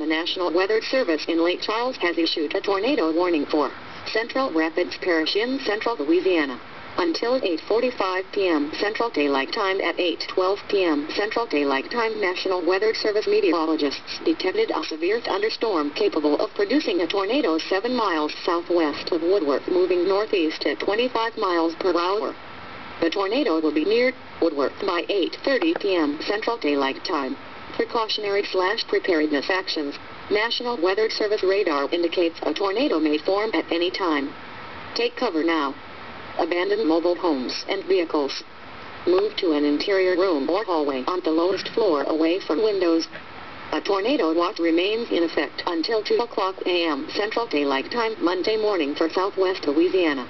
National Weather Service in Lake Charles has issued a tornado warning for Central Rapids Parish in central Louisiana until 8:45 p.m. Central Daylight Time. At 8:12 p.m. Central Daylight Time, National Weather Service meteorologists detected a severe thunderstorm capable of producing a tornado 7 miles southwest of Woodworth, moving northeast at 25 miles per hour. The tornado will be near Woodworth by 8:30 p.m. Central Daylight Time. Precautionary/preparedness actions. National Weather Service radar indicates a tornado may form at any time. Take cover now. Abandon mobile homes and vehicles. Move to an interior room or hallway on the lowest floor away from windows. A tornado watch remains in effect until 2 o'clock a.m. Central Daylight Time Monday morning for southwest Louisiana.